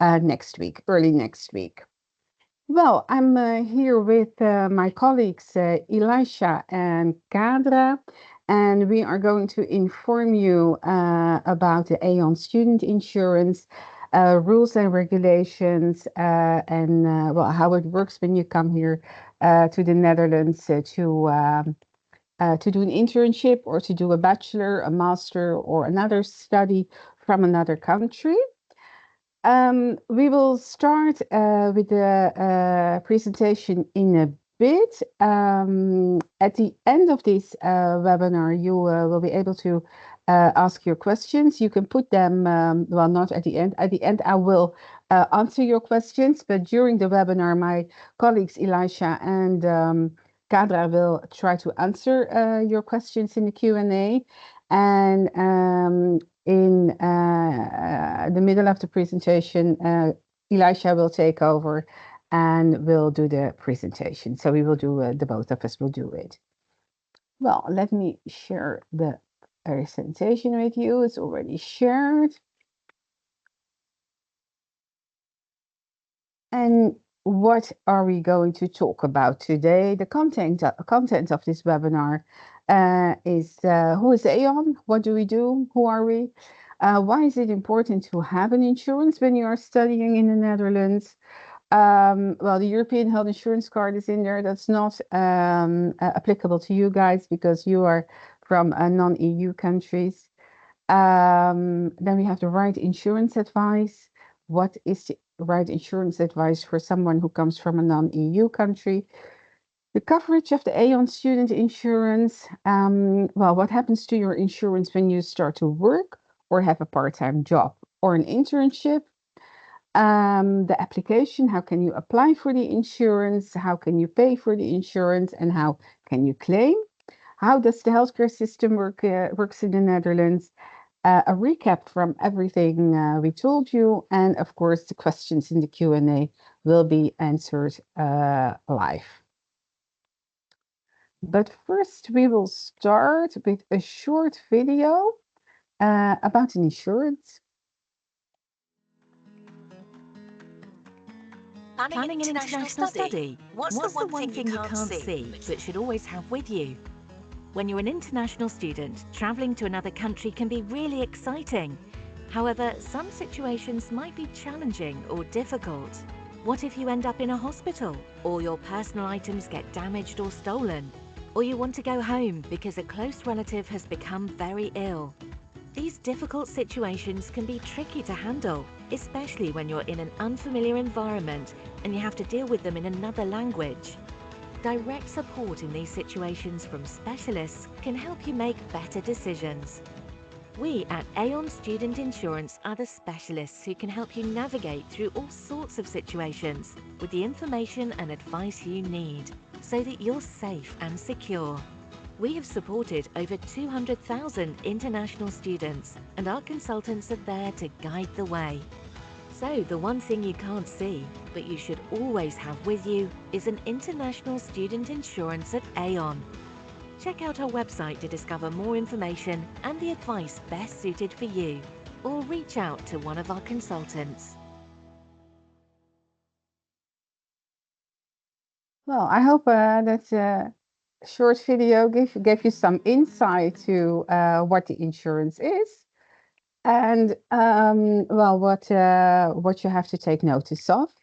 next week, early next week. Well, I'm here with my colleagues Elisha and Kadra, and we are going to inform you about the Aon student insurance rules and regulations, and well, how it works when you come here to the Netherlands to do an internship or to do a bachelor, a master, or another study from another country. We will start with the presentation in a bit. At the end of this webinar, you will be able to ask your questions. You can put them, well, not at the end. At the end, I will answer your questions, but during the webinar, my colleagues Elisha and Kadra will try to answer your questions in the Q&A. And in the middle of the presentation, Elisha will take over and will do the presentation. So we will do, the both of us will do it. Well, let me share the presentation with you. It's already shared. And what are we going to talk about today? The content of this webinar is who is Aon? What do we do? Who are we? Why is it important to have an insurance when you are studying in the Netherlands? Well, the European health insurance card is in there. That's not applicable to you guys because you are from non-EU countries. Then we have the right insurance advice. What is the right insurance advice for someone who comes from a non-EU country? The coverage of the Aon student insurance. Well, what happens to your insurance when you start to work or have a part-time job or an internship? The application, how can you apply for the insurance? How can you pay for the insurance? And how can you claim? How does the healthcare system works in the Netherlands? A recap from everything we told you, and of course the questions in the Q&A will be answered live. But first we will start with a short video about insurance. Planning an international study? What's the one thing you can't see, but should always have with you? When you're an international student, travelling to another country can be really exciting. However, some situations might be challenging or difficult. What if you end up in a hospital, or your personal items get damaged or stolen? Or you want to go home because a close relative has become very ill? These difficult situations can be tricky to handle, especially when you're in an unfamiliar environment and you have to deal with them in another language. Direct support in these situations from specialists can help you make better decisions. We at Aon Student Insurance are the specialists who can help you navigate through all sorts of situations with the information and advice you need so that you're safe and secure. We have supported over 200,000 international students, and our consultants are there to guide the way. So the one thing you can't see, but you should always have with you, is an international student insurance at Aon. Check out our website to discover more information and the advice best suited for you, or reach out to one of our consultants. Well, I hope that short video gave you some insight to what the insurance is. And well, what you have to take notice of.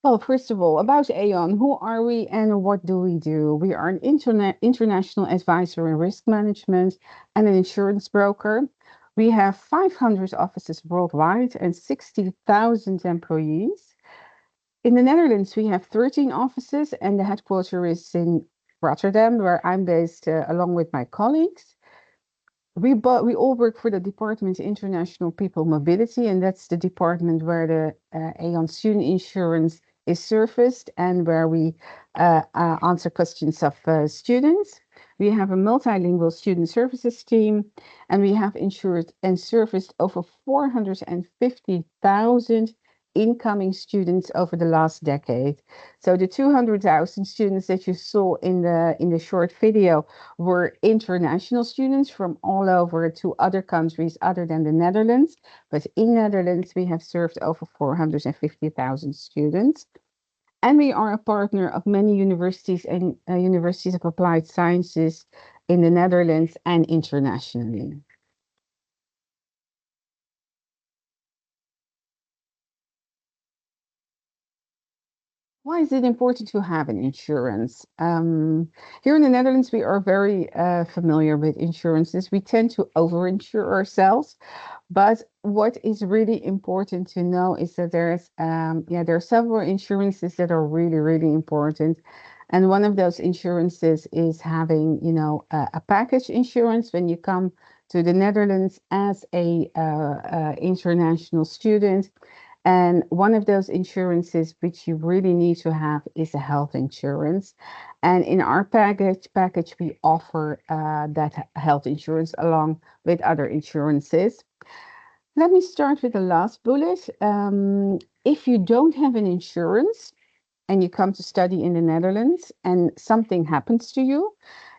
Well, first of all, about Aon, who are we and what do we do? We are an international advisor in risk management and an insurance broker. We have 500 offices worldwide and 60,000 employees. In the Netherlands, we have 13 offices, and the headquarters is in Rotterdam, where I'm based along with my colleagues. We all work for the Department of International People Mobility, and that's the department where the Aon student insurance is surfaced and where we answer questions of students. We have a multilingual student services team, and we have insured and serviced over 450,000 incoming students over the last decade. So the 200,000 students that you saw in the short video were international students from all over to other countries other than the Netherlands. But in Netherlands, we have served over 450,000 students. And we are a partner of many universities and universities of applied sciences in the Netherlands and internationally. Why is it important to have an insurance? Here in the Netherlands, we are very familiar with insurances. We tend to overinsure ourselves, but what is really important to know is that there are several insurances that are really, really important. And one of those insurances is having, a package insurance when you come to the Netherlands as a international student. And one of those insurances which you really need to have is a health insurance. And in our package we offer that health insurance along with other insurances. Let me start with the last bullet. If you don't have an insurance, and you come to study in the Netherlands and something happens to you,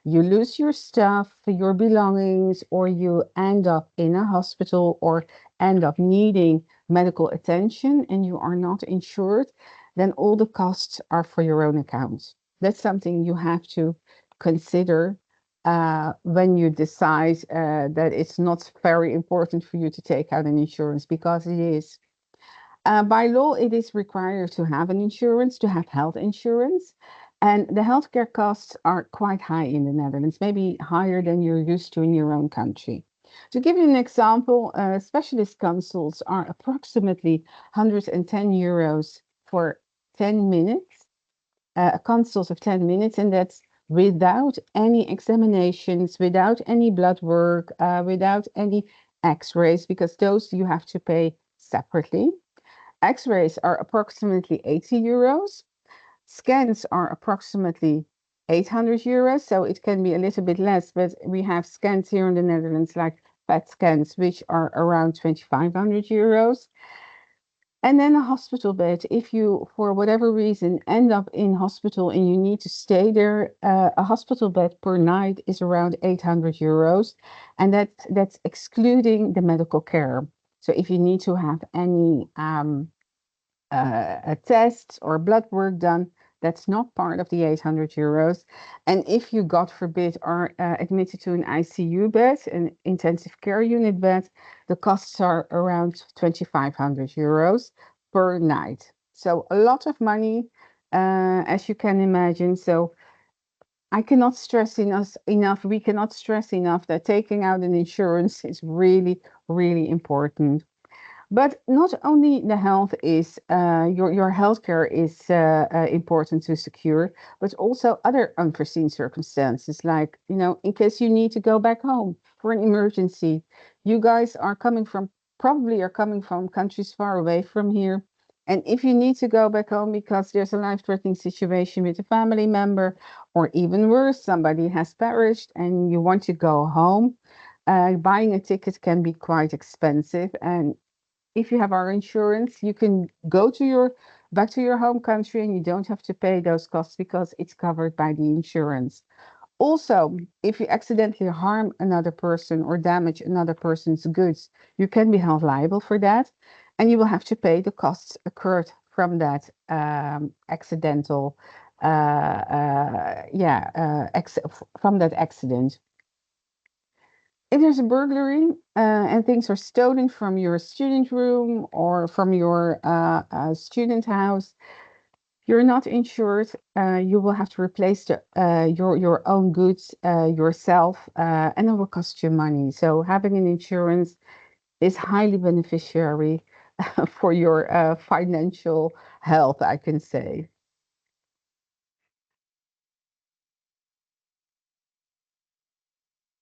you lose your stuff, your belongings, or you end up in a hospital or end up needing medical attention and you are not insured, then all the costs are for your own account. That's something you have to consider when you decide that it's not very important for you to take out an insurance because it is. By law, it is required to have an insurance, to have health insurance. And the healthcare costs are quite high in the Netherlands, maybe higher than you're used to in your own country. To give you an example, specialist consults are approximately 110 euros for 10 minutes, a consult of 10 minutes, and that's without any examinations, without any blood work, without any x-rays, because those you have to pay separately. X-rays are approximately 80 euros. Scans are approximately 800 euros. So it can be a little bit less, but we have scans here in the Netherlands like PET scans, which are around 2,500 euros. And then a hospital bed. If you, for whatever reason, end up in hospital and you need to stay there, a hospital bed per night is around 800 euros. And that's excluding the medical care. So if you need to have any a test or blood work done, that's not part of the 800 euros. And if you, God forbid, are admitted to an ICU bed, an intensive care unit bed, the costs are around 2,500 euros per night. So a lot of money, as you can imagine. So I cannot stress enough, we cannot stress enough that taking out an insurance is really, really important. But not only the health is your healthcare is important to secure, but also other unforeseen circumstances, like in case you need to go back home for an emergency. You guys are probably are coming from countries far away from here, and if you need to go back home because there's a life-threatening situation with a family member, or even worse, somebody has perished, and you want to go home. Buying a ticket can be quite expensive, and if you have our insurance, you can go to your back to your home country and you don't have to pay those costs because it's covered by the insurance. Also, if you accidentally harm another person or damage another person's goods, you can be held liable for that, and you will have to pay the costs occurred from that accidental, from that accident. If there's a burglary and things are stolen from your student room or from your student house, you're not insured. You will have to replace your own goods yourself, and it will cost you money. So having an insurance is highly beneficiary for your financial health, I can say.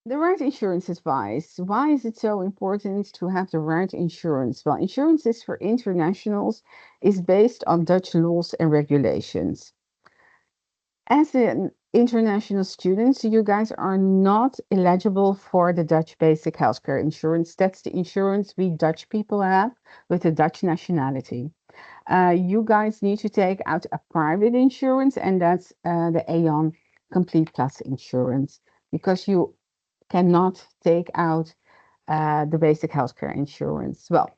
The right insurance advice. Why is it so important to have the right insurance? Well, insurances for internationals is based on Dutch laws and regulations. As an international students, you guys are not eligible for the Dutch basic healthcare insurance. That's the insurance we Dutch people have with a Dutch nationality. You guys need to take out a private insurance, and that's the Aon Complete Plus insurance, because you cannot take out the basic healthcare insurance. Well,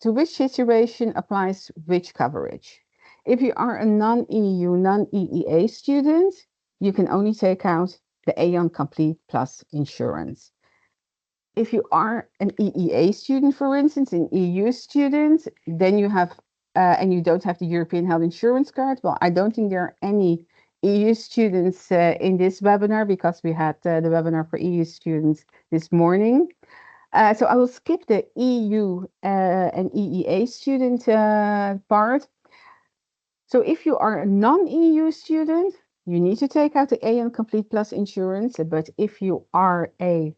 to which situation applies which coverage? If you are a non-EU, non-EEA student, you can only take out the Aon Complete Plus insurance. If you are an EEA student, for instance, an EU student, then you have, and you don't have the European Health Insurance Card. Well, I don't think there are any EU students in this webinar, because we had the webinar for EU students this morning. So I will skip the EU and EEA student part. So if you are a non-EU student, you need to take out the Aon Complete Plus insurance. But if you are a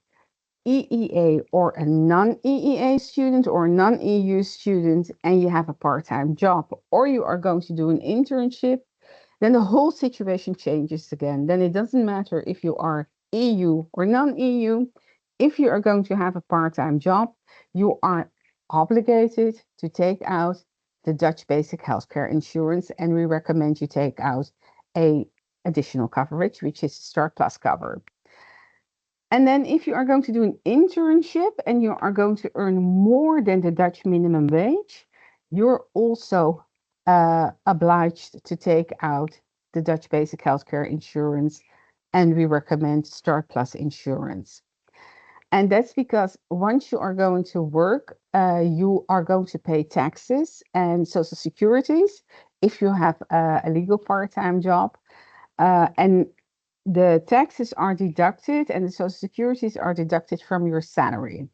EEA or a non-EEA student or non-EU student, and you have a part-time job, or you are going to do an internship, then the whole situation changes again. Then it doesn't matter if you are EU or non-EU. If you are going to have a part-time job, you are obligated to take out the Dutch basic healthcare insurance, and we recommend you take out a additional coverage, which is Start Plus cover. And then if you are going to do an internship and you are going to earn more than the Dutch minimum wage, you're also obliged to take out the Dutch basic healthcare insurance, and we recommend Start Plus insurance. And that's because once you are going to work, you are going to pay taxes and social securities if you have a legal part-time job. And the taxes are deducted and the social securities are deducted from your salary.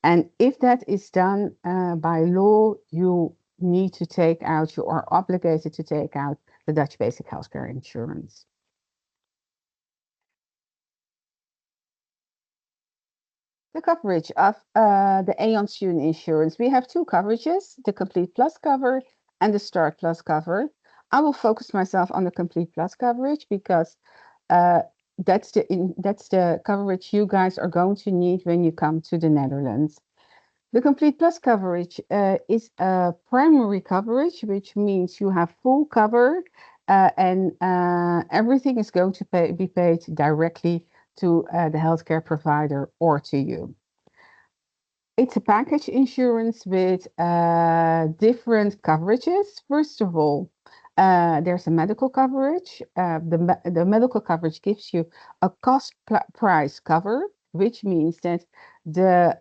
And if that is done by law, you need to take out, you are obligated to take out the Dutch basic healthcare insurance. The coverage of the Aon student insurance. We have two coverages, the Complete Plus cover and the Start Plus cover. I will focus myself on the Complete Plus coverage because uh, that's the coverage you guys are going to need when you come to the Netherlands. The Complete Plus coverage is a primary coverage, which means you have full cover and everything is going to be paid directly to the healthcare provider or to you. It's a package insurance with different coverages. First of all, there's a medical coverage. The medical coverage gives you a cost price cover, which means that the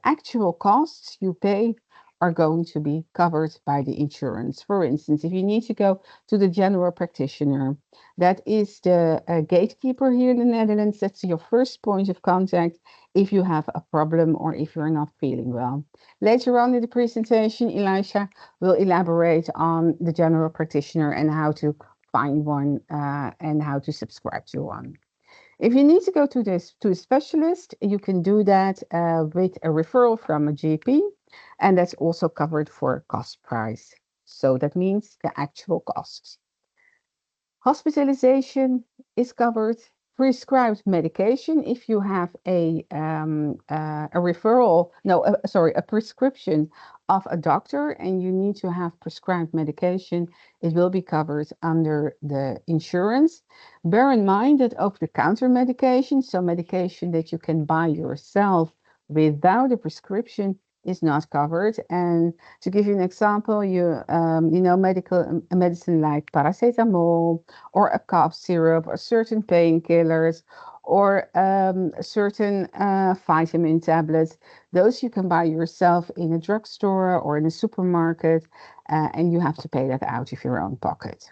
actual costs you pay are going to be covered by the insurance. For instance, if you need to go to the general practitioner, that is the gatekeeper here in the Netherlands. That's your first point of contact if you have a problem or if you're not feeling well. Later on in the presentation, Elisha will elaborate on the general practitioner and how to find one and how to subscribe to one. If you need to go to a specialist, you can do that with a referral from a GP, and that's also covered for cost price. So that means the actual costs. Hospitalization is covered. Prescribed medication, if you have a referral, no, sorry, a prescription of a doctor and you need to have prescribed medication, it will be covered under the insurance. Bear in mind that over-the-counter medication, so medication that you can buy yourself without a prescription, is not covered. And to give you an example, you know, medical medicine like paracetamol or a cough syrup or certain painkillers or certain vitamin tablets. Those you can buy yourself in a drugstore or in a supermarket, and you have to pay that out of your own pocket.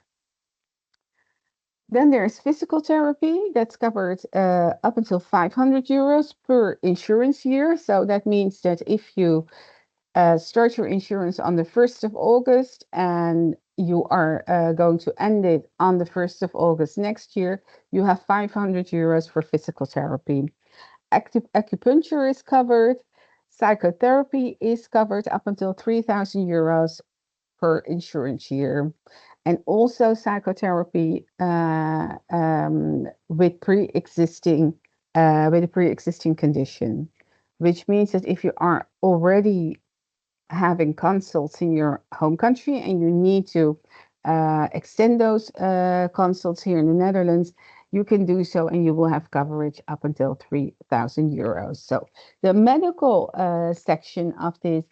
Then there's physical therapy that's covered up until 500 euros per insurance year. So that means that if you start your insurance on the 1st of August and you are going to end it on the 1st of August next year, you have 500 euros for physical therapy. Acupuncture is covered. Psychotherapy is covered up until 3,000 euros per insurance year. and also psychotherapy with with a pre-existing condition, which means that if you are already having consults in your home country and you need to extend those consults here in the Netherlands, you can do so and you will have coverage up until 3,000 euros. So the medical section of this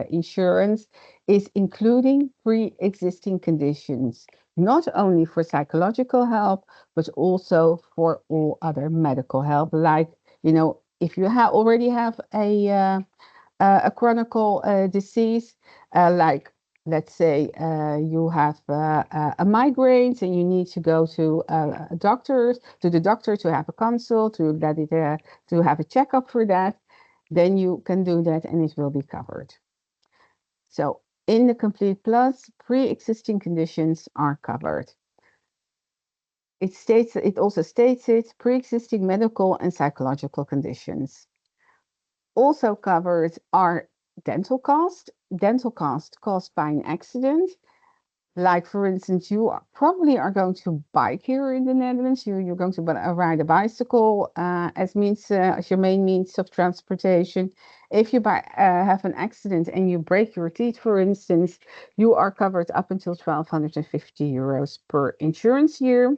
insurance is including pre-existing conditions, not only for psychological help, but also for all other medical help, like, if you already have a chronic disease, like, let's say you have a migraines and you need to go to the doctor to have a consult, to have a checkup for that, then you can do that and it will be covered. So in the Complete Plus, pre-existing conditions are covered. It also states it pre-existing medical and psychological conditions. Also covered are dental costs. Dental costs caused by an accident. Like, for instance, probably are going to bike here in the Netherlands. You're going to ride a bicycle as your main means of transportation. If you have an accident and you break your teeth, for instance, you are covered up until 1,250 euros per insurance year.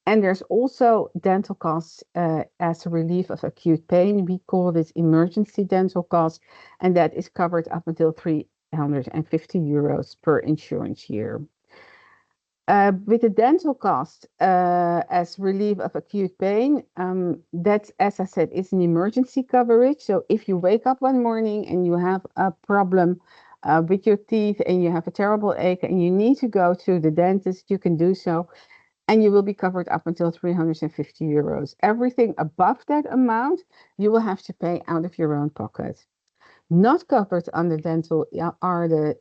And there's also dental costs as a relief of acute pain. We call this emergency dental cost, and that is covered up until 350 euros per insurance year. With the dental cost as relief of acute pain, that, as I said, is an emergency coverage. So if you wake up one morning and you have a problem with your teeth and you have a terrible ache and you need to go to the dentist, you can do so and you will be covered up until 350 euros. Everything above that amount, you will have to pay out of your own pocket. Not covered under dental are the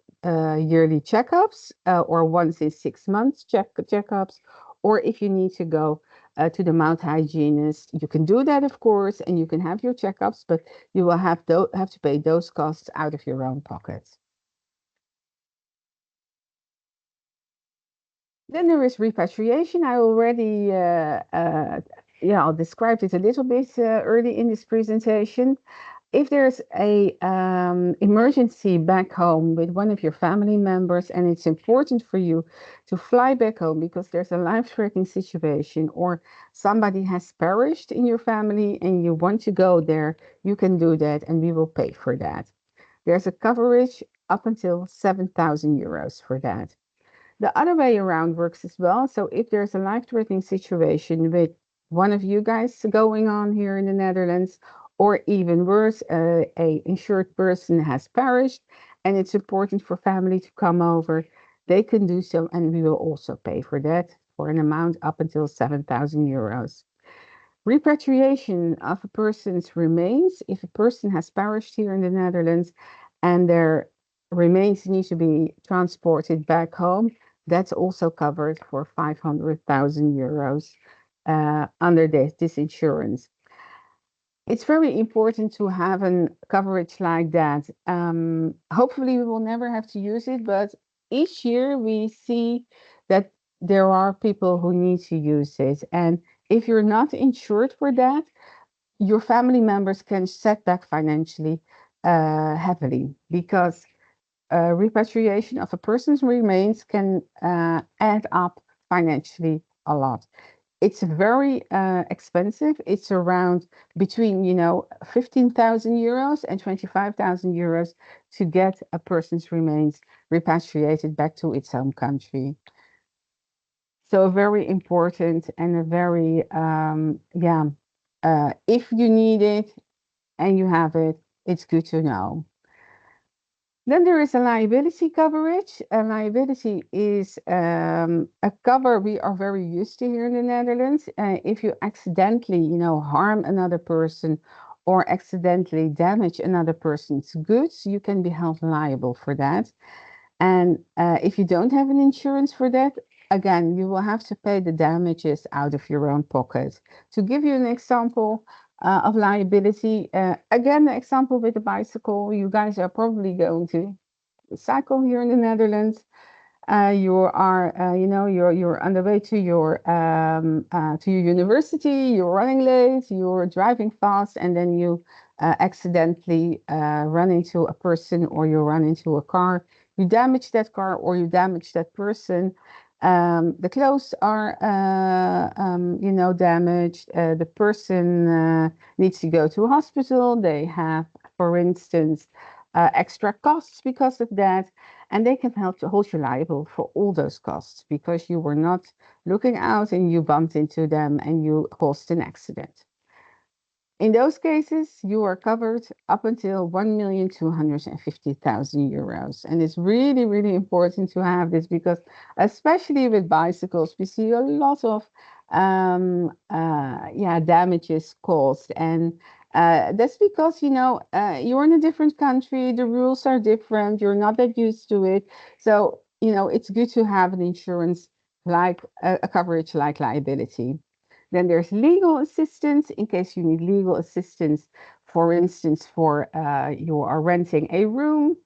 yearly checkups or once in 6 months checkups, or if you need to go to the mouth hygienist, you can do that, of course, and you can have your checkups, but you will have to pay those costs out of your own pocket. Then there is repatriation. I already, I'll describe it a little bit early in this presentation. If there's a emergency back home with one of your family members and it's important for you to fly back home because there's a life-threatening situation or somebody has perished in your family and you want to go there, you can do that and we will pay for that. There's a coverage up until 7,000 euros for that. The other way around works as well. So if there's a life-threatening situation with one of you guys going on here in the Netherlands, or even worse, a insured person has perished, and it's important for family to come over, they can do so, and we will also pay for that for an amount up until 7,000 euros. Repatriation of a person's remains, if a person has perished here in the Netherlands and their remains need to be transported back home, that's also covered for 500,000 euros under this insurance. It's very important to have a coverage like that. Hopefully, we will never have to use it, but each year we see that there are people who need to use it. And if you're not insured for that, your family members can set back financially heavily because repatriation of a person's remains can add up financially a lot. It's very expensive. It's around between 15,000 euros and 25,000 euros to get a person's remains repatriated back to its home country. So very important and a very if you need it and you have it, it's good to know. Then there is a liability coverage. A liability is a cover we are very used to here in the Netherlands. If you accidentally, harm another person or accidentally damage another person's goods, you can be held liable for that. And if you don't have an insurance for that, again, you will have to pay the damages out of your own pocket. To give you an example of liability, again, the example with the bicycle, you guys are probably going to cycle here in the Netherlands. You are, you're on the way to your university. You're running late. You're driving fast, and then you accidentally run into a person, or you run into a car. You damage that car, or you damage that person. The clothes are, damaged. The person needs to go to a hospital. They have, for instance, extra costs because of that, and they can help to hold you liable for all those costs because you were not looking out and you bumped into them and you caused an accident. In those cases, you are covered up until 1,250,000 euros. And it's really, really important to have this because, especially with bicycles, we see a lot of damages caused. And that's because, you're in a different country, the rules are different, you're not that used to it. So, it's good to have an insurance like a coverage like liability. Then there's legal assistance in case you need legal assistance. For instance, for you are renting a room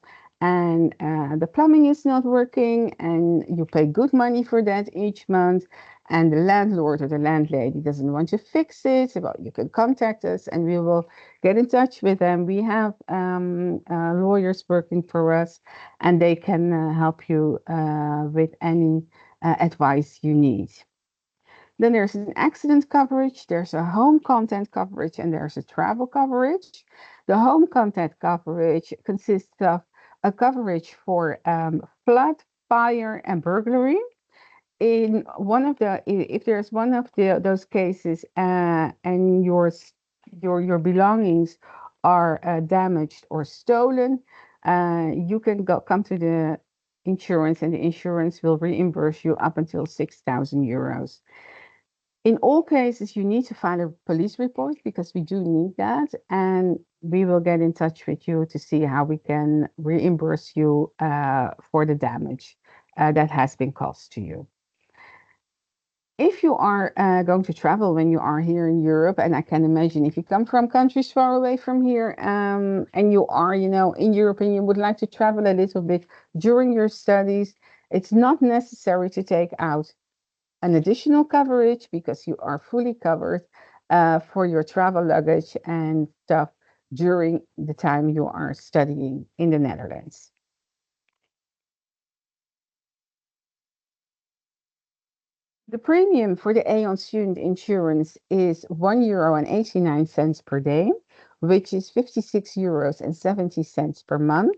and the plumbing is not working and you pay good money for that each month. And the landlord or the landlady doesn't want to fix it. Well, you can contact us and we will get in touch with them. We have lawyers working for us and they can help you with any advice you need. Then there's an accident coverage, there's a home content coverage, and there's a travel coverage. The home content coverage consists of a coverage for flood, fire, and burglary. In one of the, if there's one of those cases and your belongings are damaged or stolen, you can come to the insurance, and the insurance will reimburse you up until 6,000 euros. In all cases, you need to file a police report because we do need that. And we will get in touch with you to see how we can reimburse you for the damage that has been caused to you. If you are going to travel when you are here in Europe, and I can imagine if you come from countries far away from here and you are, in Europe and you would like to travel a little bit during your studies, it's not necessary to take out an additional coverage because you are fully covered for your travel luggage and stuff during the time you are studying in the Netherlands. The premium for the Aon student insurance is €1.89 per day, which is 56 euros and 70 cents per month.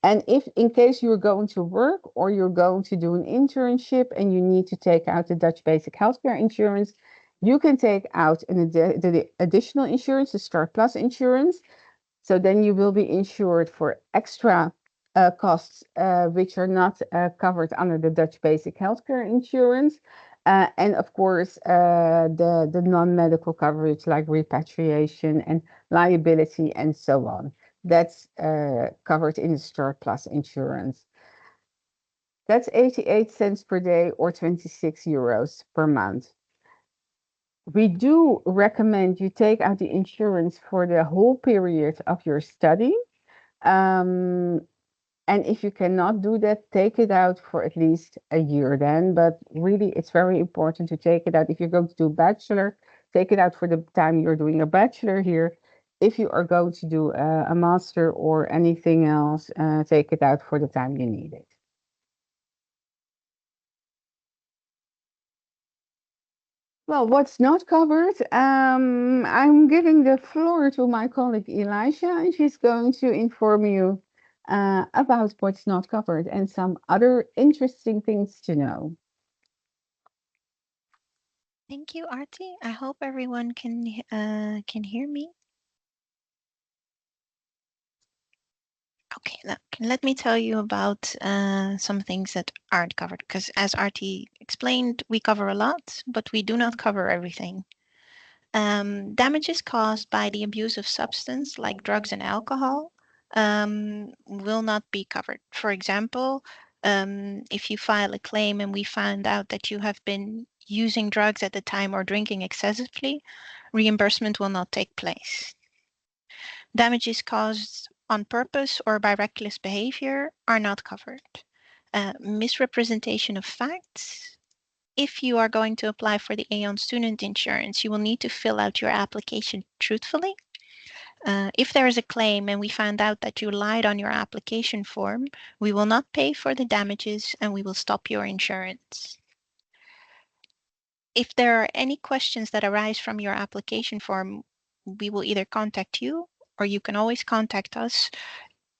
And if in case you're going to work or you're going to do an internship and you need to take out the Dutch basic healthcare insurance, you can take out the additional insurance, the Start Plus insurance. So then you will be insured for extra costs which are not covered under the Dutch basic healthcare insurance. And of course, the non-medical coverage like repatriation and liability and so on. That's covered in the Start Plus insurance. That's 88 cents per day or 26 euros per month. We do recommend you take out the insurance for the whole period of your study. Um, and if you cannot do that, take it out for at least a year then. But really, it's very important to take it out. If you're going to do bachelor, take it out for the time you're doing a bachelor here. If you are going to do a master or anything else, take it out for the time you need it. Well, what's not covered? I'm giving the floor to my colleague Elisha, and she's going to inform you about what's not covered and some other interesting things to know. Thank you, Arti. I hope everyone can hear me. Okay, let me tell you about some things that aren't covered, because as Arti explained, we cover a lot, but we do not cover everything. Damages caused by the abuse of substance like drugs and alcohol will not be covered. For example, if you file a claim and we find out that you have been using drugs at the time or drinking excessively, reimbursement will not take place. Damages caused on purpose or by reckless behavior are not covered. Misrepresentation of facts. If you are going to apply for the Aon student insurance, you will need to fill out your application truthfully. If there is a claim and we find out that you lied on your application form, we will not pay for the damages and we will stop your insurance. If there are any questions that arise from your application form, we will either contact you or you can always contact us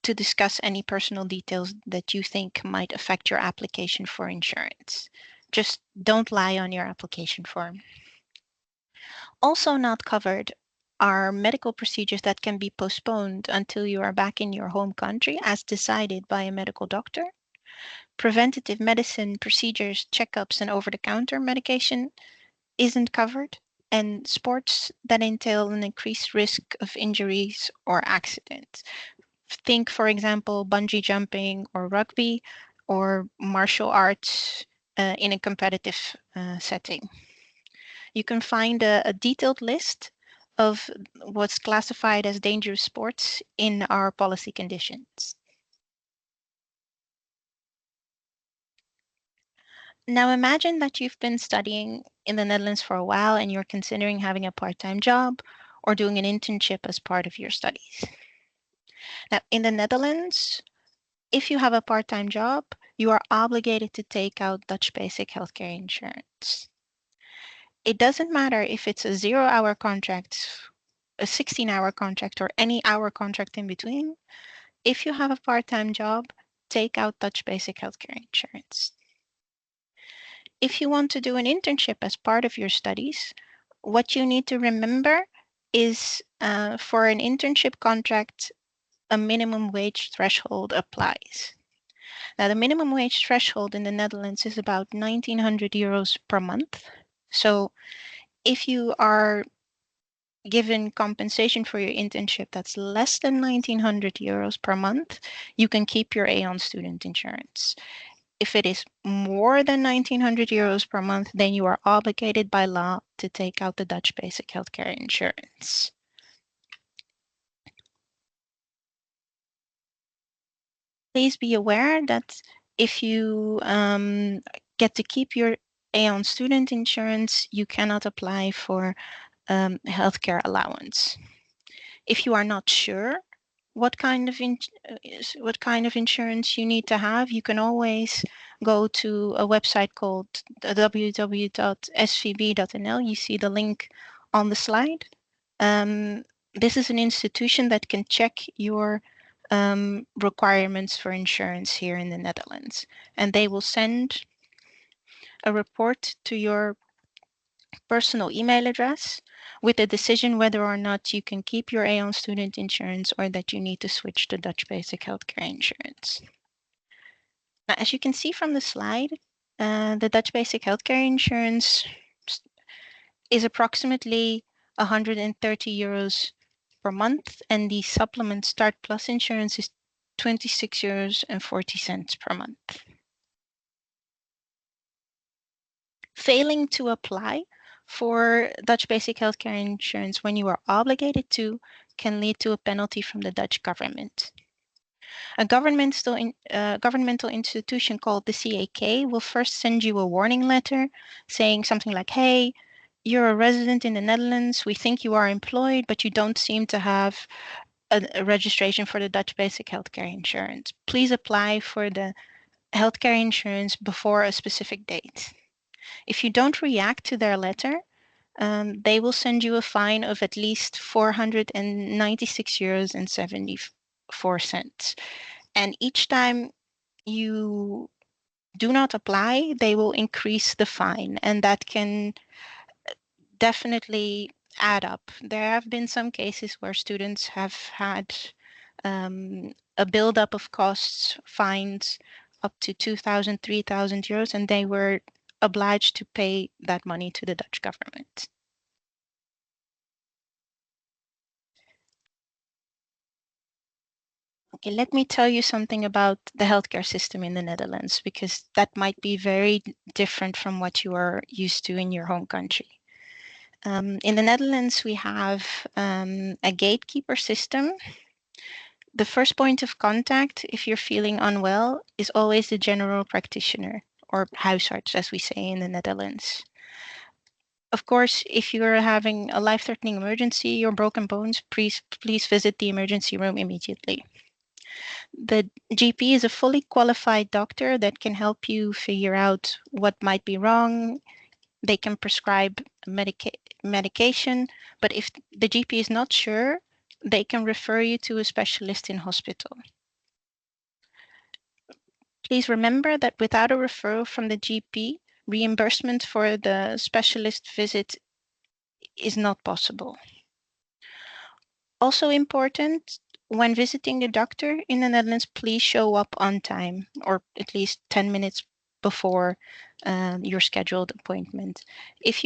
to discuss any personal details that you think might affect your application for insurance. Just don't lie on your application form. Also not covered are medical procedures that can be postponed until you are back in your home country as decided by a medical doctor. Preventative medicine procedures, checkups, and over-the-counter medication isn't covered, and sports that entail an increased risk of injuries or accidents. Think, for example, bungee jumping or rugby or martial arts in a competitive setting. You can find a detailed list of what's classified as dangerous sports in our policy conditions. Now imagine that you've been studying in the Netherlands for a while and you're considering having a part-time job or doing an internship as part of your studies. Now, in the Netherlands, if you have a part-time job, you are obligated to take out Dutch basic healthcare insurance. It doesn't matter if it's a 0-hour contract, a 16-hour contract, or any hour contract in between. If you have a part-time job, take out Dutch basic healthcare insurance. If you want to do an internship as part of your studies, what you need to remember is for an internship contract, a minimum wage threshold applies. Now, the minimum wage threshold in the Netherlands is about 1,900 euros per month. So if you are given compensation for your internship that's less than 1,900 euros per month, you can keep your Aon student insurance. If it is more than 1,900 euros per month, then you are obligated by law to take out the Dutch basic healthcare insurance. Please be aware that if you get to keep your Aon student insurance, you cannot apply for healthcare allowance. If you are not sure what kind of insurance you need to have, you can always go to a website called www.svb.nl. You see the link on the slide. This is an institution that can check your requirements for insurance here in the Netherlands, and they will send a report to your personal email address with a decision whether or not you can keep your Aon student insurance or that you need to switch to Dutch basic healthcare insurance. Now, as you can see from the slide, the Dutch basic healthcare insurance is approximately 130 euros per month, and the supplement Start Plus insurance is 26 euros and 40 cents per month. Failing to apply for Dutch basic healthcare insurance when you are obligated to can lead to a penalty from the Dutch government. A governmental institution called the CAK will first send you a warning letter saying something like, hey, you're a resident in the Netherlands. We think you are employed, but you don't seem to have a registration for the Dutch basic healthcare insurance. Please apply for the healthcare insurance before a specific date. If you don't react to their letter, they will send you a fine of at least 496 euros and 74 cents. And each time you do not apply, they will increase the fine, and that can definitely add up. There have been some cases where students have had a buildup of costs, fines up to 2,000, 3,000 euros, and they were obliged to pay that money to the Dutch government. Okay, let me tell you something about the healthcare system in the Netherlands, because that might be very different from what you are used to in your home country. In the Netherlands, we have a gatekeeper system The first point of contact, if you're feeling unwell, is always the general practitioner, or huisarts, as we say in the Netherlands. Of course, if you're having a life-threatening emergency or broken bones, please visit the emergency room immediately. The GP is a fully qualified doctor that can help you figure out what might be wrong. They can prescribe medication, but if the GP is not sure, they can refer you to a specialist in hospital. Please remember that without a referral from the GP, reimbursement for the specialist visit is not possible. Also important, when visiting the doctor in the Netherlands, please show up on time, or at least 10 minutes before your scheduled appointment. If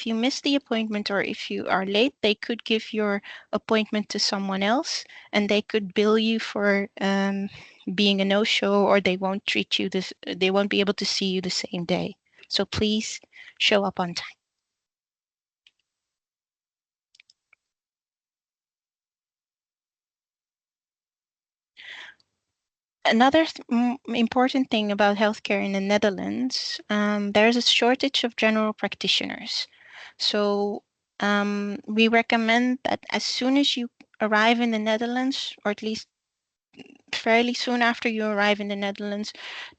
you miss the appointment or if you are late, they could give your appointment to someone else and they could bill you for being a no-show, or they won't they won't be able to see you the same day. So please show up on time. Another important thing about healthcare in the Netherlands, there's a shortage of general practitioners. So we recommend that as soon as you arrive in the Netherlands, or at least fairly soon after you arrive in the Netherlands,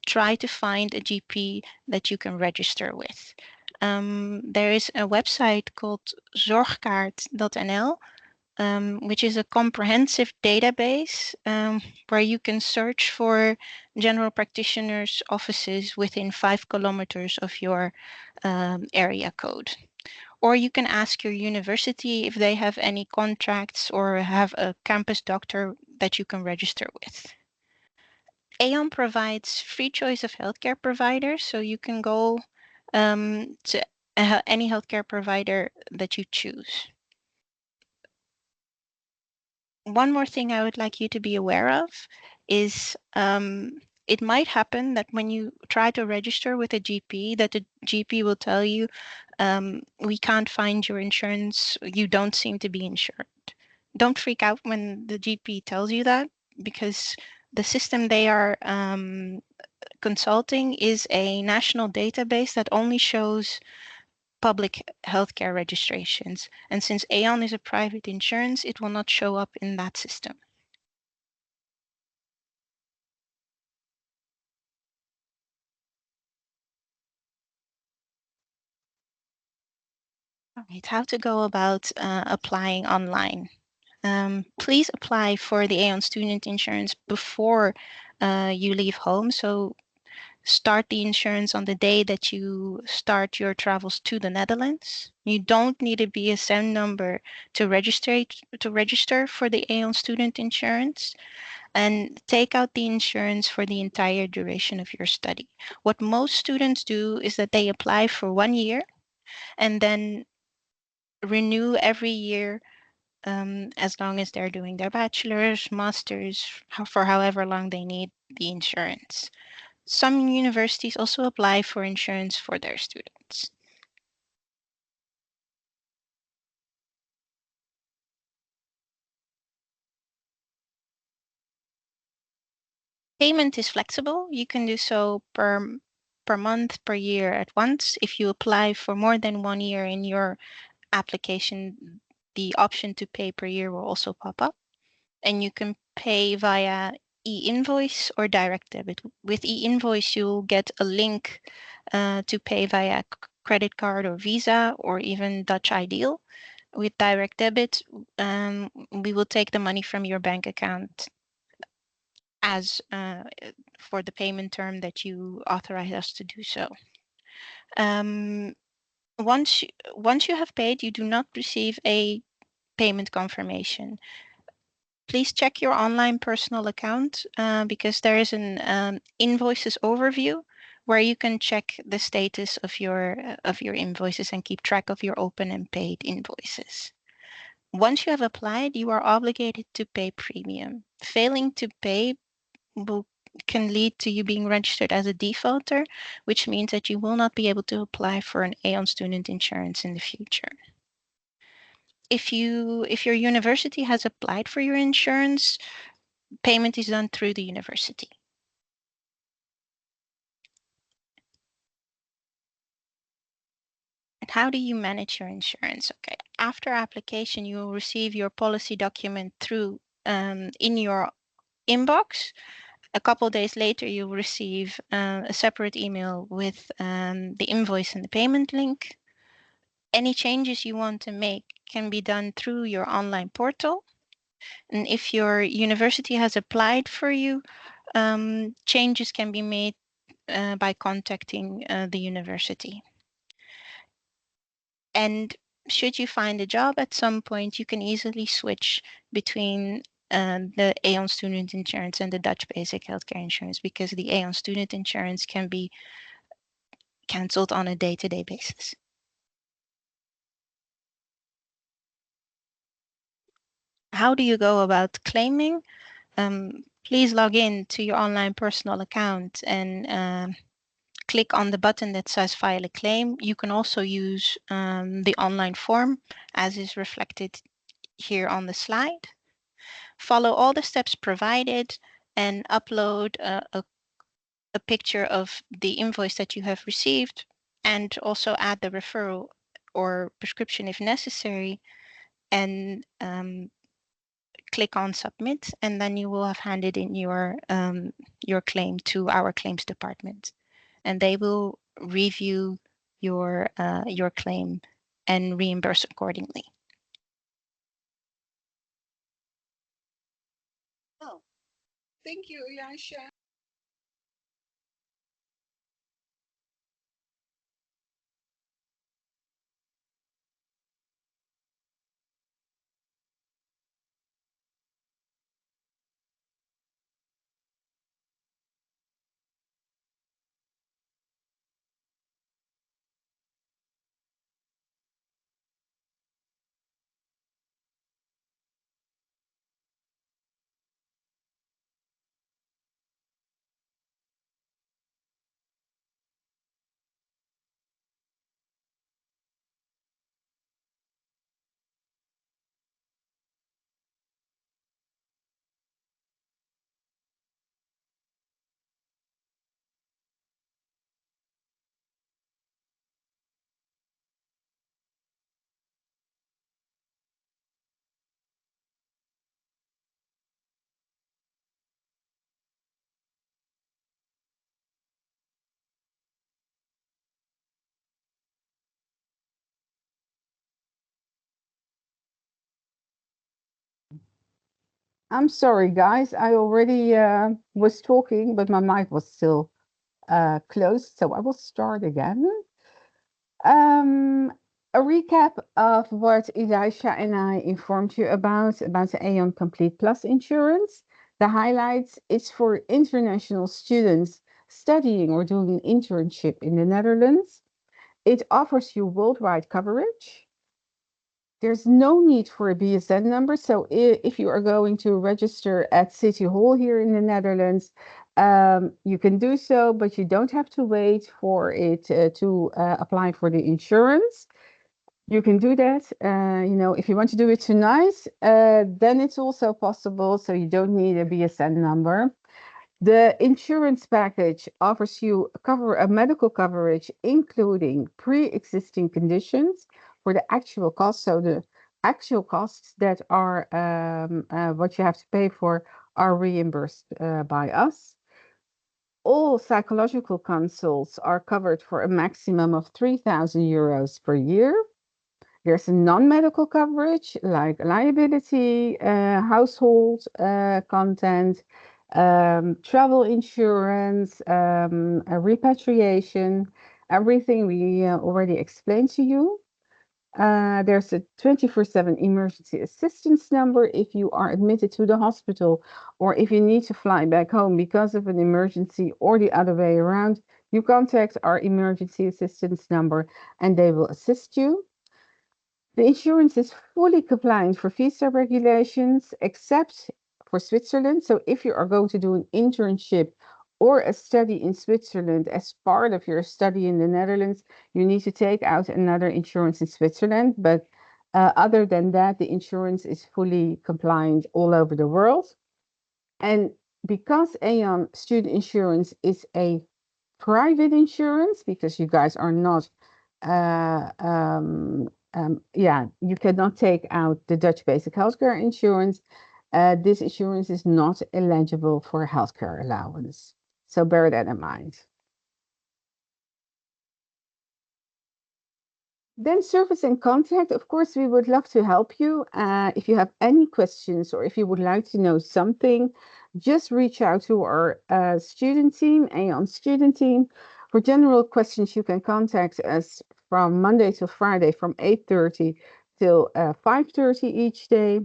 try to find a GP that you can register with. There is a website called zorgkaart.nl, which is a comprehensive database where you can search for general practitioners' offices within 5 kilometers of your area code. Or you can ask your university if they have any contracts or have a campus doctor that you can register with. Aon provides free choice of healthcare providers, so you can go to any healthcare provider that you choose. One more thing I would like you to be aware of is it might happen that when you try to register with a GP, that the GP will tell you, we can't find your insurance, you don't seem to be insured. Don't freak out when the GP tells you that, because the system they are consulting is a national database that only shows public healthcare registrations. And since Aon is a private insurance, it will not show up in that system. All right, how to go about applying online. Please apply for the Aon student insurance before you leave home. So start the insurance on the day that you start your travels to the Netherlands. You don't need a BSN number to register for the Aon student insurance, and take out the insurance for the entire duration of your study. What most students do is that they apply for 1 year and then renew every year as long as they're doing their bachelor's, master's, for however long they need the insurance. Some universities also apply for insurance for their students. Payment is flexible. You can do so per month, per year at once. If you apply for more than 1 year in your application, the option to pay per year will also pop up. And you can pay via e-invoice or direct debit. With e-invoice, you'll get a link to pay via credit card or Visa or even Dutch Ideal. With direct debit, we will take the money from your bank account as for the payment term that you authorize us to do so. Once you have paid, you do not receive a payment confirmation. Please check your online personal account because there is an invoices overview where you can check the status of your invoices and keep track of your open and paid invoices. Once you have applied, you are obligated to pay premium. Failing to pay can lead to you being registered as a defaulter, which means that you will not be able to apply for an Aon student insurance in the future. if your university has applied for your insurance, payment is done through the university. And how do you manage your insurance? Okay, after application, you will receive your policy document through in your inbox. A couple of days later, you'll receive a separate email with the invoice and the payment link. Any changes you want to make can be done through your online portal. And if your university has applied for you, changes can be made by contacting the university. And should you find a job at some point, you can easily switch between the Aon student insurance and the Dutch basic healthcare insurance, because the Aon student insurance can be cancelled on a day-to-day basis. How do you go about claiming? Please log in to your online personal account and click on the button that says file a claim. You can also use the online form as is reflected here on the slide. Follow all the steps provided and upload a picture of the invoice that you have received, and also add the referral or prescription if necessary, and click on submit, and then you will have handed in your claim to our claims department, and they will review your claim and reimburse accordingly. Oh, thank you, Yasha. I'm sorry, guys. I already was talking, but my mic was still closed, so I will start again. Um, a recap of what Elisha and I informed you about the Aon Complete Plus insurance. The highlights is for international students studying or doing an internship in the Netherlands. It offers you worldwide coverage. There's no need for a BSN number. So if you are going to register at City Hall here in the Netherlands, you can do so, but you don't have to wait for it to apply for the insurance. You can do that. If you want to do it tonight, then it's also possible. So you don't need a BSN number. The insurance package offers you a medical coverage, including pre-existing conditions for the actual costs. So the actual costs that are what you have to pay for are reimbursed by us. All psychological consults are covered for a maximum of 3,000 euros per year. There's a non-medical coverage like liability, household content, travel insurance, repatriation, everything we already explained to you. There's a 24/7 emergency assistance number if you are admitted to the hospital or if you need to fly back home because of an emergency or the other way around. You contact our emergency assistance number and they will assist you. The insurance is fully compliant for visa regulations, except for Switzerland. So if you are going to do an internship or a study in Switzerland as part of your study in the Netherlands, you need to take out another insurance in Switzerland. But Other than that, the insurance is fully compliant all over the world. And because Aon student insurance is a private insurance, because you guys are not, yeah, you cannot take out the Dutch basic healthcare insurance. This insurance is not eligible for healthcare allowance. So bear that in mind. Then service and contact. Of course, we would love to help you. If you have any questions or if you would like to know something, just reach out to our student team, Aon student team. For general questions, you can contact us from Monday to Friday from 8:30 till 5:30 each day.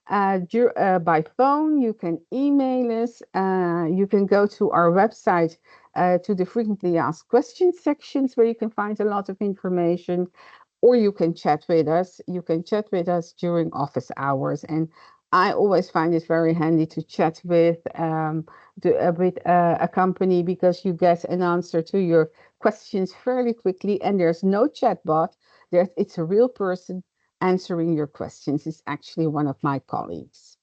By phone, you can email us. You can go to our website to the frequently asked questions sections where you can find a lot of information, or you can chat with us. You can chat with us during office hours. And I always find it very handy to chat with a company because you get an answer to your questions fairly quickly, and there's no chat bot. It's a real person answering your questions. It's actually one of my colleagues.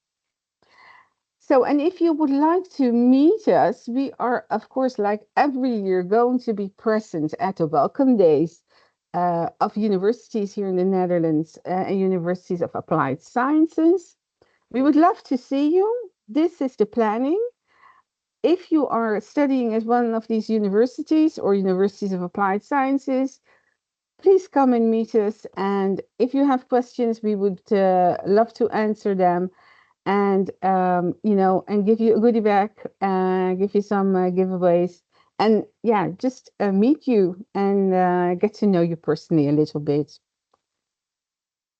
So, and if you would like to meet us, we are, of course, like every year, going to be present at the Welcome Days of universities here in the Netherlands and universities of applied sciences. We would love to see you. This is the planning. If you are studying at one of these universities or universities of applied sciences, please come and meet us. And if you have questions, we would love to answer them and and give you a goodie bag, give you some giveaways, and yeah, just meet you and get to know you personally a little bit.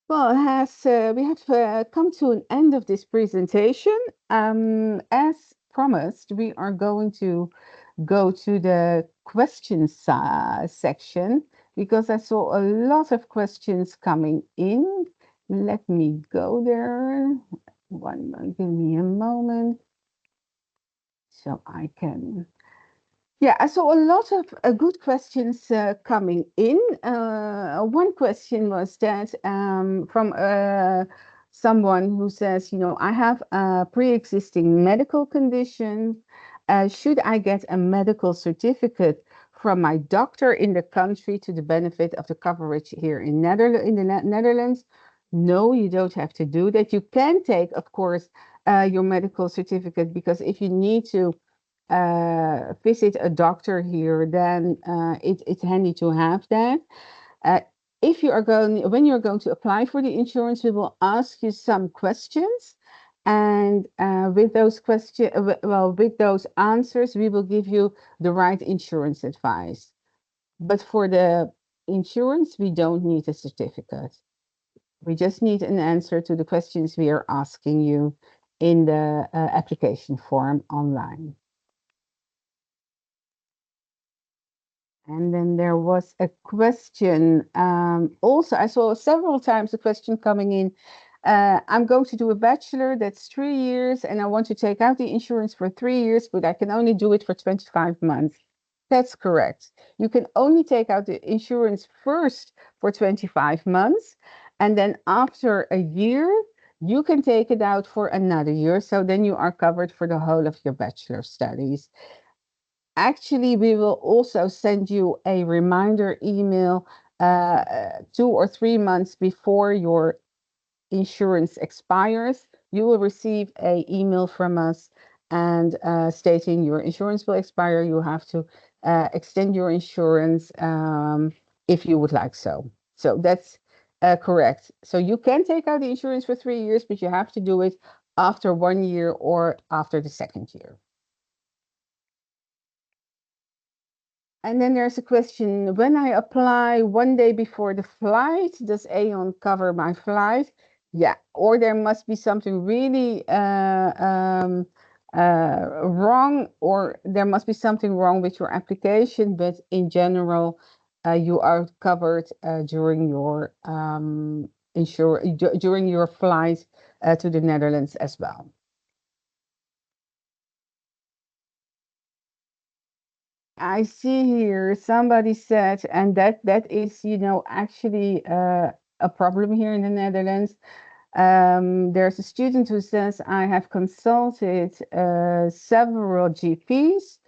Well, has we have come to an end of this presentation. As promised, we are going to go to the questions section because I saw a lot of questions coming in. Let me go there. Give me a moment so I can. Yeah, I saw a lot of good questions coming in. One question was that from someone who says, I have a pre-existing medical condition. Should I get a medical certificate from my doctor in the country to the benefit of the coverage here in the Netherlands? No, you don't have to do that. You can take, of course, your medical certificate, because if you need to visit a doctor here, then it's handy to have that. Uh, if you are going, when you're going to apply for the insurance, we will ask you some questions, and with those questions, well, with those answers, we will give you the right insurance advice. But for the insurance, we don't need a certificate. We just need an answer to the questions we are asking you in the application form online. And then there was a question. Also, I saw several times a question coming in. I'm going to do a bachelor, that's 3 years, and I want to take out the insurance for 3 years, but I can only do it for 25 months. That's correct. You can only take out the insurance first for 25 months, and then after a year, you can take it out for another year. So then you are covered for the whole of your bachelor studies. Actually, we will also send you a reminder email 2 or 3 months before your insurance expires. You will receive an email from us and stating your insurance will expire. You have to extend your insurance if you would like so. So that's correct. So you can take out the insurance for 3 years, but you have to do it after 1 year or after the second year. And then there's a question, when I apply one day before the flight, does Aon cover my flight? Yeah, or there must be something really wrong, or there must be something wrong with your application, but in general, you are covered during your during your flight to the Netherlands as well. I see here somebody said, and that is, actually a problem here in the Netherlands. There's a student who says, I have consulted several GPs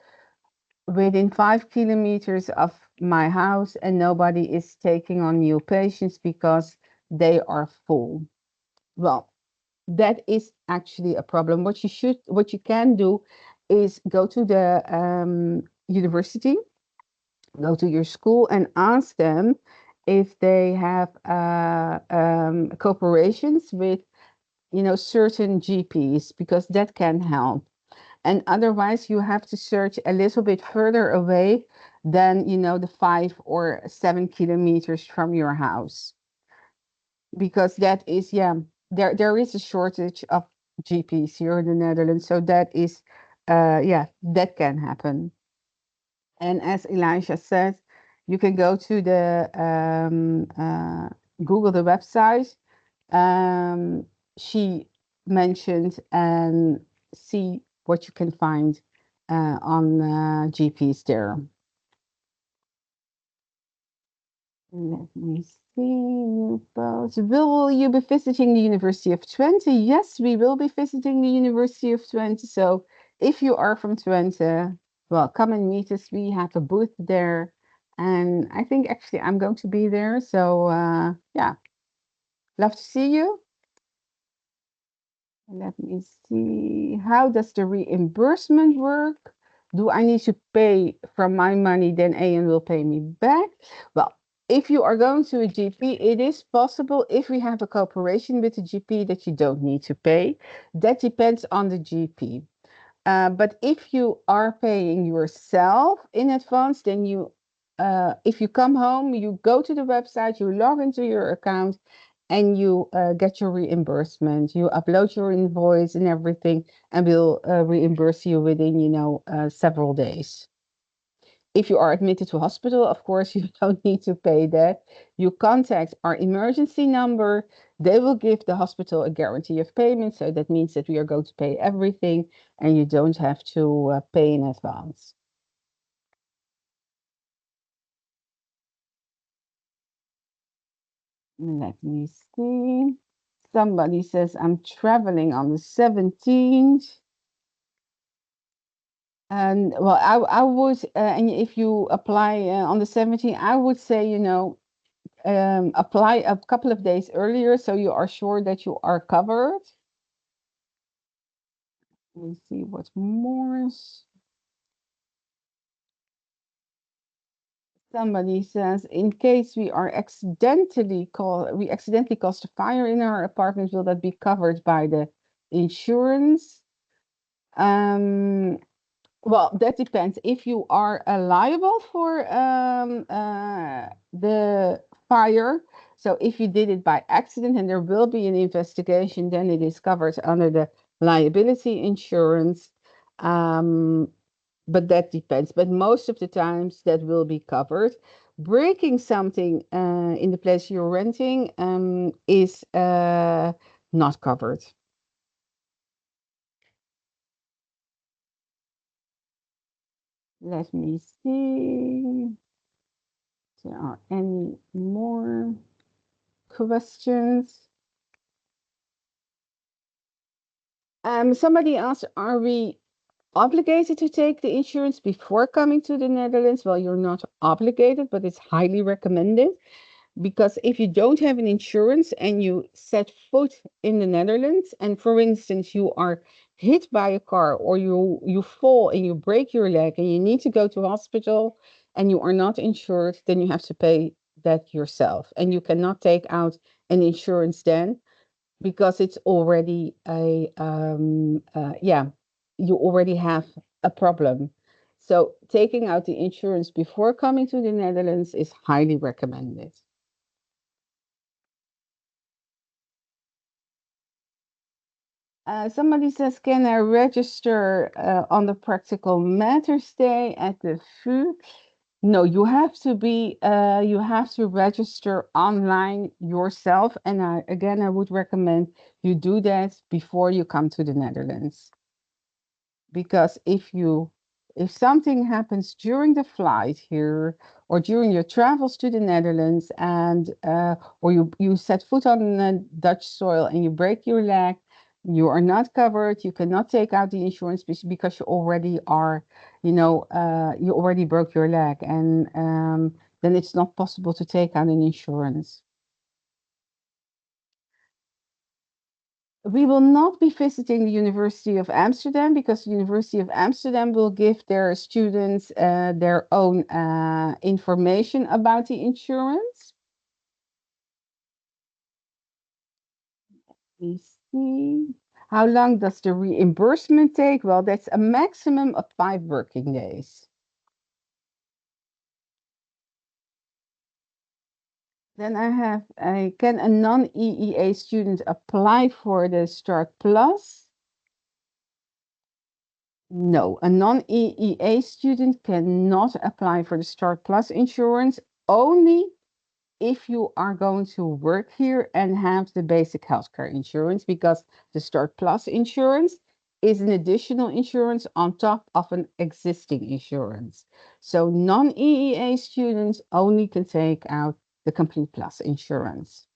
within 5 kilometers of my house, and nobody is taking on new patients because they are full. Well, that is actually a problem. What you can do is go to the university, go to your school, and ask them if they have cooperations with, certain GPs, because that can help. And otherwise, you have to search a little bit further away than, the 5 or 7 kilometers from your house, because that is, yeah, there is a shortage of GPs here in the Netherlands. So that is, yeah, that can happen. And as Elijah said, you can go to the Google the website she mentioned, and see what you can find on GPs there. Let me see. New post. Will you be visiting the University of Twente? Yes, we will be visiting the University of Twente. So if you are from Twente, well, come and meet us. We have a booth there. And I think actually I'm going to be there. So yeah, love to see you. Let me see. How does the reimbursement work? Do I need to pay from my money, then AN will pay me back? Well, if you are going to a GP, it is possible, if we have a cooperation with the GP, that you don't need to pay. That depends on the GP. But if you are paying yourself in advance, then if you come home, you go to the website, you log into your account, and you get your reimbursement. You upload your invoice and everything, and we'll reimburse you within, several days. If you are admitted to hospital, of course, you don't need to pay that. You contact our emergency number. They will give the hospital a guarantee of payment. So that means that we are going to pay everything, and you don't have to pay in advance. Let me see. Somebody says, I'm traveling on the 17th. And well, I would, and if you apply on the 17th, I would say, apply a couple of days earlier so you are sure that you are covered. Let me see what more. Somebody says, in case we accidentally caused a fire in our apartment, will that be covered by the insurance? Um, Well, that depends. If you are liable for the fire, so if you did it by accident and there will be an investigation, then it is covered under the liability insurance. Um, but that depends. But most of the times that will be covered. Breaking something in the place you're renting is not covered. Let me see. There are any more questions? Somebody asked, are we obligated to take the insurance before coming to the Netherlands? Well, you're not obligated, but it's highly recommended, because if you don't have an insurance and you set foot in the Netherlands, and for instance, you are hit by a car, or you fall and you break your leg and you need to go to hospital and you are not insured, then you have to pay that yourself, and you cannot take out an insurance then, because it's already yeah, you already have a problem. So taking out the insurance before coming to the Netherlands is highly recommended. Somebody says, can I register on the Practical Matters Day at the VU? No, you have to register online yourself. And again, I would recommend you do that before you come to the Netherlands. Because If something happens during the flight here or during your travels to the Netherlands and or you set foot on Dutch soil and you break your leg, you are not covered. You cannot take out the insurance because you already are, you already broke your leg, and then it's not possible to take out an insurance. We will not be visiting the University of Amsterdam because the University of Amsterdam will give their students their own information about the insurance. We see. How long does the reimbursement take? Well, that's a maximum of 5 working days. Then can a non-EEA student apply for the Start Plus? No, a non-EEA student cannot apply for the Start Plus insurance only if you are going to work here and have the basic healthcare insurance, because the Start Plus insurance is an additional insurance on top of an existing insurance. So non-EEA students only can take out the Complete Plus insurance.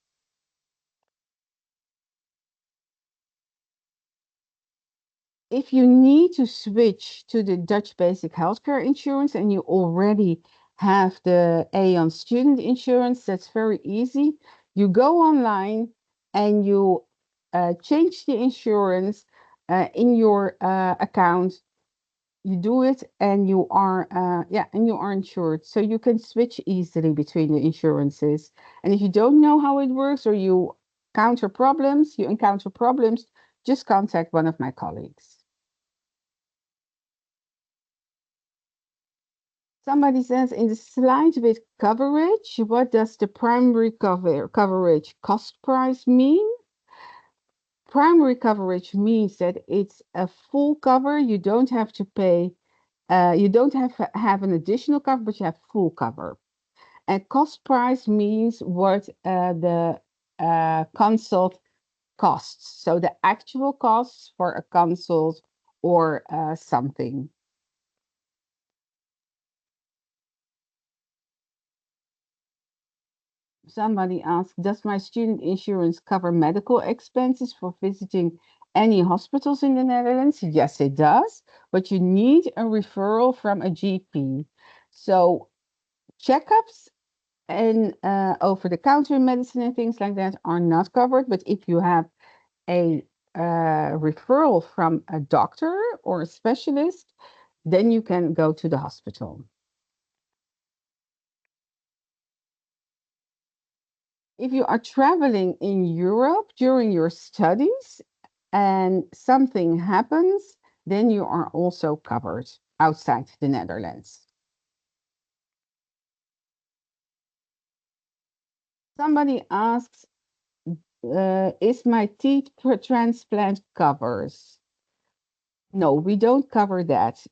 If you need to switch to the Dutch basic healthcare insurance and you already have the Aon student insurance, that's very easy. You go online and you change the insurance in your account. You do it and you are insured. So you can switch easily between the insurances. And if you don't know how it works or you encounter problems, just contact one of my colleagues. Somebody says in the slide with coverage, what does the primary coverage cost price mean? Primary coverage means that it's a full cover. You don't have to pay, you don't have an additional cover, but you have full cover. And cost price means what the consult costs. So the actual costs for a consult or something. Somebody asked, does my student insurance cover medical expenses for visiting any hospitals in the Netherlands? Yes, it does, but you need a referral from a GP. So checkups and over-the-counter medicine and things like that are not covered. But if you have a referral from a doctor or a specialist, then you can go to the hospital. If you are traveling in Europe during your studies and something happens, then you are also covered outside the Netherlands. Somebody asks, is my teeth transplant covers? No, we don't cover that.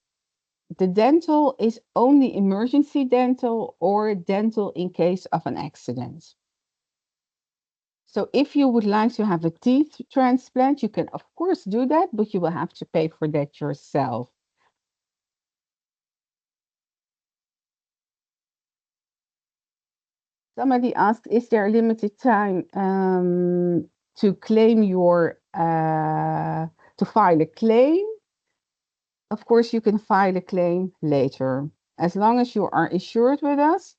The dental is only emergency dental or dental in case of an accident. So if you would like to have a teeth transplant, you can of course do that, but you will have to pay for that yourself. Somebody asked, is there a limited time to claim to file a claim? Of course, you can file a claim later. As long as you are insured with us,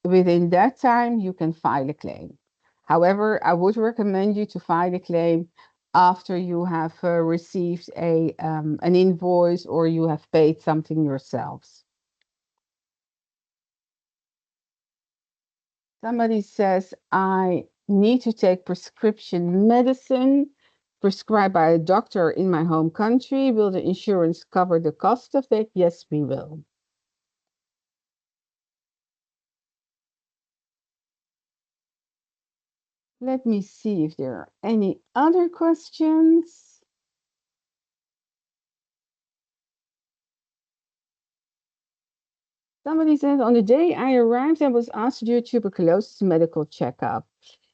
within that time, you can file a claim. However, I would recommend you to file a claim after you have received an invoice or you have paid something yourselves. Somebody says, I need to take prescription medicine prescribed by a doctor in my home country. Will the insurance cover the cost of that? Yes, we will. Let me see if there are any other questions. Somebody says, on the day I arrived, I was asked to do a tuberculosis medical checkup.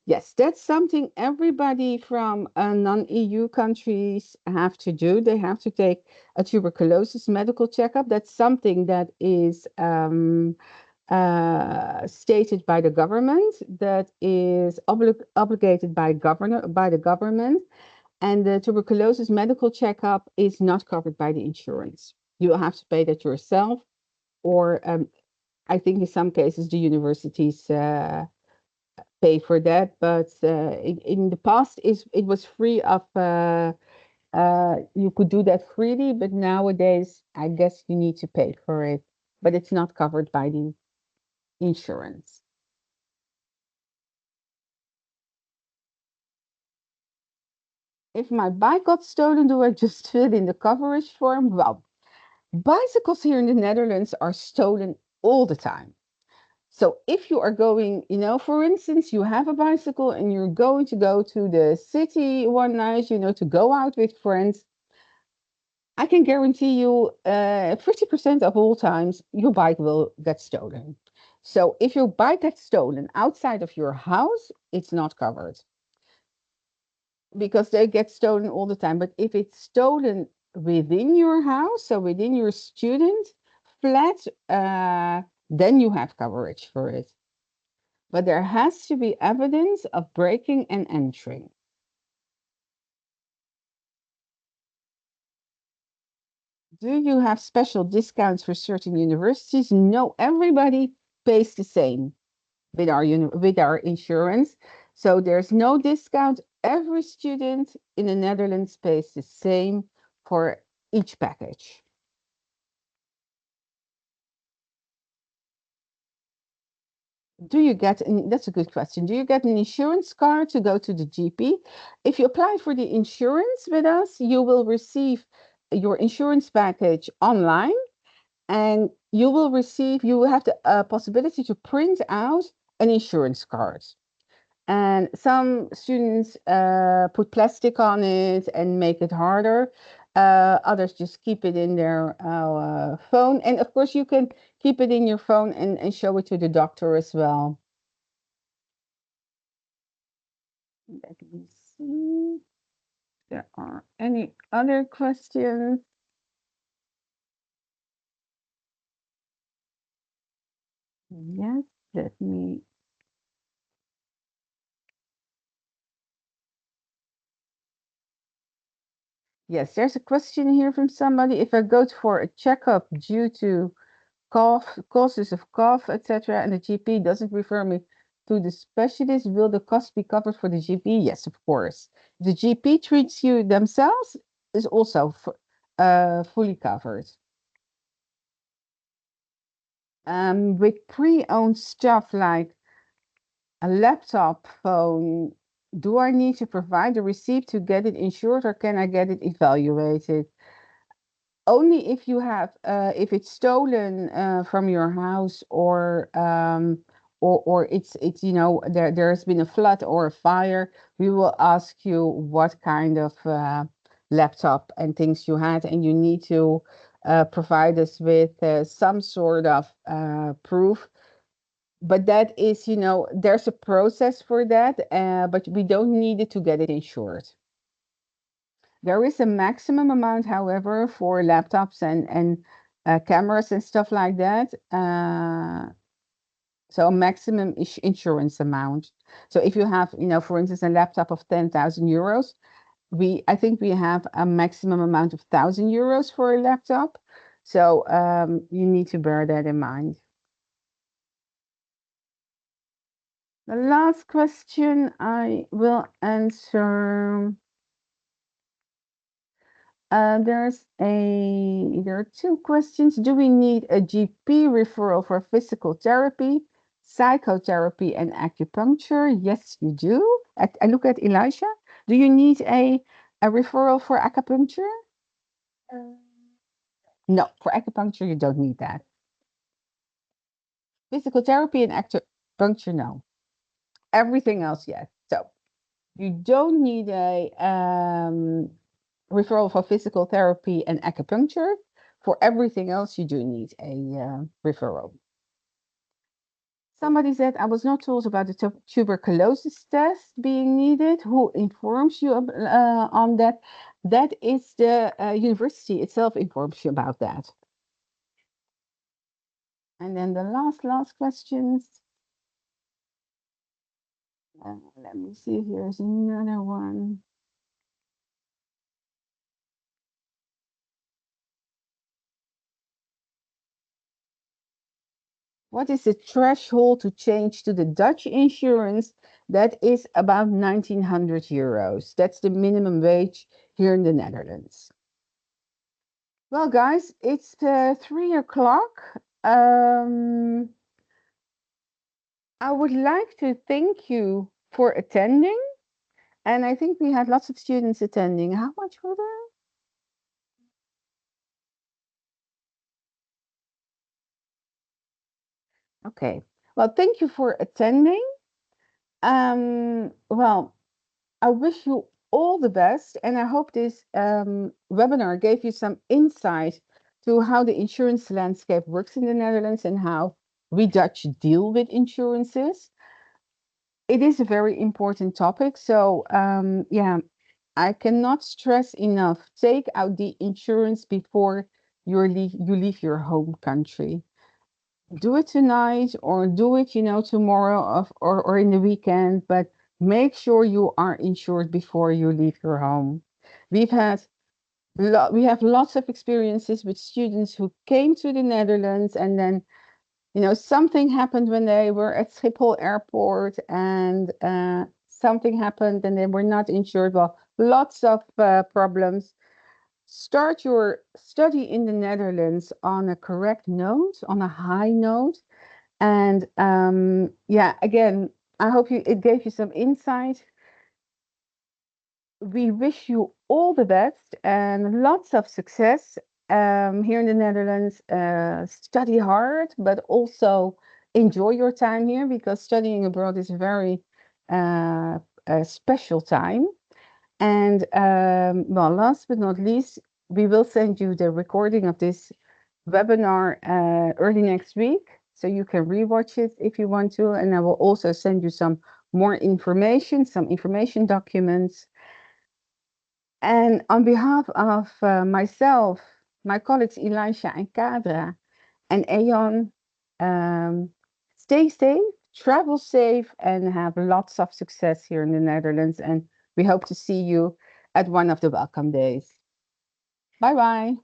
Yes, that's something everybody from non-EU countries have to do. They have to take a tuberculosis medical checkup. That's something that is stated by the government, that is obligated by the government, and the tuberculosis medical checkup is not covered by the insurance. You will have to pay that yourself, or I think in some cases the universities pay for that. But in the past, it was free of. You could do that freely, but nowadays I guess you need to pay for it. But it's not covered by the insurance. If my bike got stolen, do I just fill in the coverage form? Well, bicycles here in the Netherlands are stolen all the time. So if you are going, for instance, you have a bicycle and you're going to go to the city one night, to go out with friends, I can guarantee you 50% of all times your bike will get stolen. So if your bike gets stolen outside of your house, it's not covered because they get stolen all the time. But if it's stolen within your house, so within your student flat, then you have coverage for it. But there has to be evidence of breaking and entering. Do you have special discounts for certain universities? No, everybody pays the same with our insurance. So there's no discount. Every student in the Netherlands pays the same for each package. That's a good question. Do you get an insurance card to go to the GP? If you apply for the insurance with us, you will receive your insurance package online, and you will have the possibility to print out an insurance card. And some students put plastic on it and make it harder. Others just keep it in their phone. And of course, you can keep it in your phone and show it to the doctor as well. Let me see. There are any other questions? Yes, let me. Yes, there's a question here from somebody. If I go for a checkup due to cough, causes of cough, etc., and the GP doesn't refer me to the specialist, will the cost be covered for the GP? Yes, of course. If the GP treats you themselves, is also fully covered. With pre-owned stuff like a laptop, phone, do I need to provide a receipt to get it insured, or can I get it evaluated? Only if you have if it's stolen from your house, or it's there's been a flood or a fire, we will ask you what kind of laptop and things you had, and you need to provide us with some sort of proof. But that is, there's a process for that, but we don't need it to get it insured. There is a maximum amount, however, for laptops and cameras and stuff like that. So a maximum insurance amount. So if you have, for instance, a laptop of 10,000 euros, I think we have a maximum amount of 1,000 euros for a laptop. So you need to bear that in mind. The last question I will answer. There are two questions. Do we need a GP referral for physical therapy, psychotherapy, and acupuncture? Yes, you do. I look at Elisha. Do you need a referral for acupuncture? No, for acupuncture, you don't need that. Physical therapy and acupuncture, no. Everything else, yes. So you don't need a referral for physical therapy and acupuncture. For everything else, you do need a referral. Somebody said, I was not told about the tuberculosis test being needed. Who informs you on that? That is the university itself informs you about that. And then the last questions. Let me see, here's another one. What is the threshold to change to the Dutch insurance? That is about 1900 euros. That's the minimum wage here in the Netherlands. Well, guys, it's 3 o'clock. I would like to thank you for attending. And I think we had lots of students attending. How much were there? Okay. Well, thank you for attending. Well, I wish you all the best, and I hope this webinar gave you some insight to how the insurance landscape works in the Netherlands and how we Dutch deal with insurances. It is a very important topic, so yeah, I cannot stress enough. Take out the insurance before you leave your home country. Do it tonight or do it, tomorrow or in the weekend, but make sure you are insured before you leave your home. We've had we have lots of experiences with students who came to the Netherlands and then, something happened when they were at Schiphol airport and something happened and they were not insured. Well, lots of problems. Start your study in the Netherlands on a correct note, on a high note. And yeah, again, I hope it gave you some insight. We wish you all the best and lots of success here in the Netherlands. Study hard, but also enjoy your time here because studying abroad is a very a special time. And well, last but not least, we will send you the recording of this webinar early next week. So you can rewatch it if you want to. And I will also send you some more information, some information documents. And on behalf of myself, my colleagues Elisha and Kadra and Aeon, um, stay safe, travel safe, and have lots of success here in the Netherlands. And we hope to see you at one of the welcome days. Bye bye.